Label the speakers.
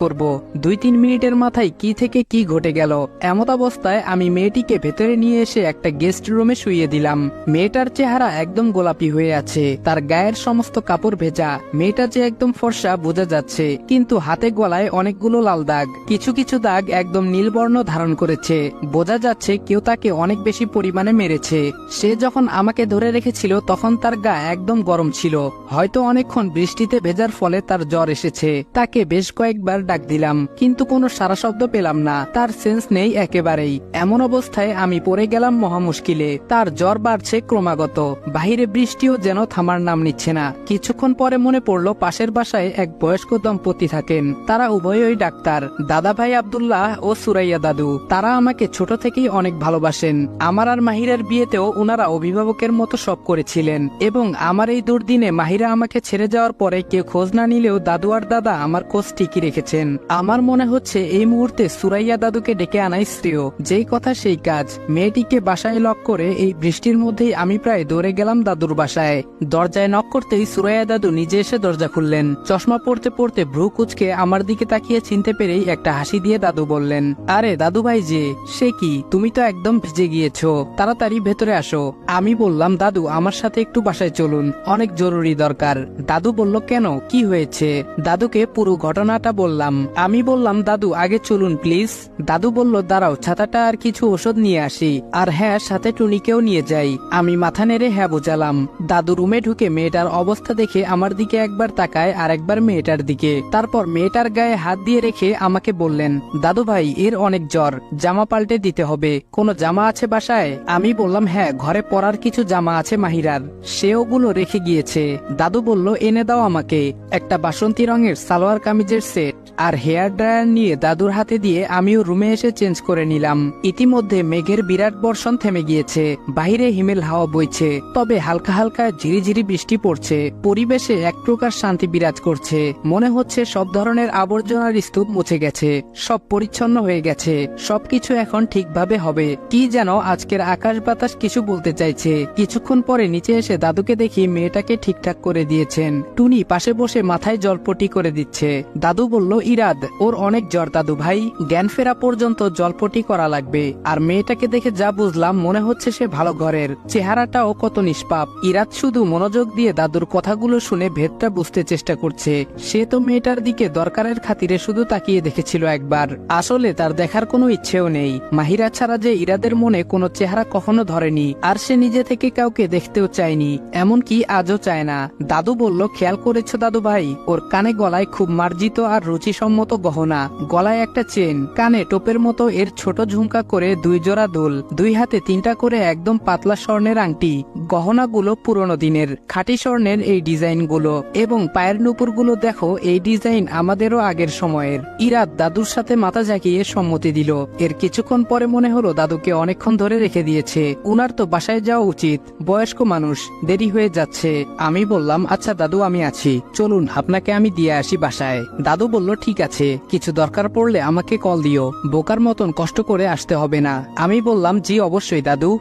Speaker 1: করব। 2-3 মিনিটের মাথায় কি থেকে কি ঘটে গেল। এমত অবস্থায় আমি মেয়েটিকে ভেতরে নিয়ে এসে একটা গেস্ট রুমে শুইয়ে দিলাম। মেয়েটার চেহারা একদম গোলাপি হয়ে আছে, তার গায়ের সমস্ত কাপড় ভেজা। মেয়েটা যে একদম ফর্সা বোঝা যাচ্ছে, কিন্তু হাতে গলায় অনেকগুলো লাল দাগ, কিছু কিছু দাগ একদম নীলবর্ণ ধারণ করেছে। বোঝা যাচ্ছে কেউ তাকে অনেক বেশি পরিমাণে মেরেছে। সে যখন আমাকে ধরে রেখেছিল তখন তার গা একদম গরম ছিল, হয়তো অনেকক্ষণ বৃষ্টিতে ভেজার ফলে তার জ্বর এসেছে। তাকে বেশ কয়েকবার ডাক দিলাম, কিন্তু কোনো সারা শব্দ পেলাম না। তার সেন্স নেই একেবারেই। এমন অবস্থায় আমি পড়ে গেলাম মহা মুশকিলে। তার জ্বর বাড়ছে ক্রমাগত, বাহিরে বৃষ্টিও যেন থামার নাম নিচ্ছে না। কিছুক্ষণ পরে মনে পড়লো পাশের বাসায় এক বয়স্ক দম্পতি থাকেন, তারা উভয়ই ডাক্তার, দাদা ভাই আব্দুল্লাহ ও সুরাইয়া দাদু। তারা আমাকে ছোট থেকেই অনেক ভালোবাসেন। আমার আর মাহিরার বিয়েতেও ওনারা অভিভাবকের মতো সব করেছিলেন, এবং আমার এই দুর্দিনে মাহিরা আমাকে ছেড়ে যাওয়ার পরে কেউ খোঁজ না নিলেও দাদু আর দাদা আমার খোঁজ ঠিকই রেখেছেন। আমার মনে হচ্ছে এই মুহূর্তে সুরাইয়া দাদুকে ডেকে আনাই শ্রেয়। যেই কথা সেই কাজ। মেয়েটিকে বাসায় লক করে এই বৃষ্টির মধ্যেই আমি প্রায় দৌড়ে গেলাম দাদুর বাসায়। দরজায় নক করতেই সুরাইয়া দাদু নিজে এসে দরজা খুললেন। চশমা পড়তে পড়তে ভ্রু কুচকে আমার দিকে তাকিয়ে চিনতে পেরেই একটা হাসি দিয়ে দাদু বললেন, আরে দাদু ভাই যে, সে কি, তুমি তো একদম ভিজে গিয়েছো, তাড়াতাড়ি ভেতরে আসো। আমি বললাম, দাদু আমার সাথে একটু বাসায় চলুন, অনেক জরুরি দরকার। দাদু বলল, কেন, কি হয়েছে? দাদুকে পুরো ঘটনাটা বললাম। আমি বললাম, দাদু আগে চলুন প্লিজ। দাদু বলল, দাঁড়াও, ছাতাটা আর কিছু ওষুধ নিয়ে আসি, আর হ্যাঁ সাথে টুনিকেও নিয়ে যাই। আমি মাথা নেড়ে হ্যাঁ বোঝালাম। দাদু রুমে ঢুকে মেয়েটার অবস্থা দেখে আমার দিকে একবার তাকায় আর একবার মেয়েটার দিকে, তারপর মেয়েটার গায়ে হাত দিয়ে রেখে আমাকে বললেন, দাদু ভাই এর অনেক জ্বর, জামা পাল্টে দিতে হবে। কোনো জামা আছে বাসায়? আমি বললাম, হ্যাঁ ঘরে পরার কিছু জামা আছে মাহিরার, সে ওগুলো রেখে গিয়েছে। দাদু বলল, এনে দাও আমাকে একটা বাসন্তী রঙের সালোয়ার কামিজের সেট আর হেয়ার ড্রায়ার নিয়ে দাদুর হাতে দিয়ে আমিও রুমে এসে চেঞ্জ করে নিলাম। ইতিমধ্যে মেঘের বিরাট বর্ষণ থেমে গিয়েছে, বাহিরে হিমেল হাওয়া বইছে, তবে হালকা হালকা ঝিরিঝিরি বৃষ্টি পড়ছে। পরিবেশে এক প্রকার শান্তি বিরাজ করছে। মনে হচ্ছে সব ধরনের আবর্জনার স্তূপ মুছে গেছে, সব পরিচ্ছন্ন হয়ে গেছে, সবকিছু এখন ঠিকভাবে হবে। কি যেন আজকের আকাশ বাতাস কিছু বলতে চাইছে। কিছুক্ষণ পরে নিচে এসে দাদুকে দেখি মেয়েটাকে ঠিকঠাক করে দিয়েছেন। টুনি পাশে বসে মাথায় জলপটি করে দিচ্ছে। দাদু বলল, ইরাদ ওর অনেক জ্বর দাদু ভাই, জ্ঞান ফেরা পর্যন্ত জলপটি করা লাগবে। আর মেয়েটাকে দেখে যা বুঝলাম মনে হচ্ছে সে ভালো ঘরের, চেহারাটাও কত নিষ্পাপ। ইরাদ শুধু মনোযোগ দিয়ে দাদুর কথাগুলো শুনে ভেদটা বুঝতে চেষ্টা করছে। সে তো মেয়েটার দিকে দরকারের খাতিরে শুধু তাকিয়ে দেখেছিল একবার, আসলে তার দেখার কোনো ইচ্ছেও নেই। মাহিরা ছাড়া যে ইরাদের মনে কোনো চেহারা কখনো ধরেনি, আর সে নিজে থেকে কাউকে দেখতেও চায়নি, এমনকি আজও চায় না। দাদু বলল, খেয়াল করেছো দাদু ভাই, ওর কানে গলায় খুব মার্জিত আর রুচিসম্মত গহনা, গলায় একটা চেন, কানে টোপের মতো এর ছোট ঝুমকা করে 2 জোড়া দুল, 2 হাতে 3টা করে একদম পাতলা স্বর্ণের আংটি। গহনাগুলো পুরনো দিনের খাঁটি স্বর্ণের এই ডিজাইনগুলো, এবং পায়ের নুপুরগুলো দেখো, এই ডিজাইন আমাদেরও আগের সময়ের। ইরাদ দাদুর সাথে মাথা ঝাঁকিয়ে সম্মতি দিল। এর কিছুক্ষণ পরে মনে হলো দাদুকে অনেকক্ষণ ধরে রেখে দিয়েছে, উনার তো বাসায় যাওয়া উচিত, বয়স্ক মানুষ, দেরি হয়ে যাচ্ছে। আমি বললাম, আচ্ছা দাদু আমি আছি, চলুন আপনাকে আমি দিয়ে আসি বাসায়। দাদু বলল, ঠিক আছে, কিছু দরকার পড়লে আমাকে কল দিও, বোকার মতন কষ্ট করে আসতে হবে না। আমি বললাম, জি অবশ্যই দাদু।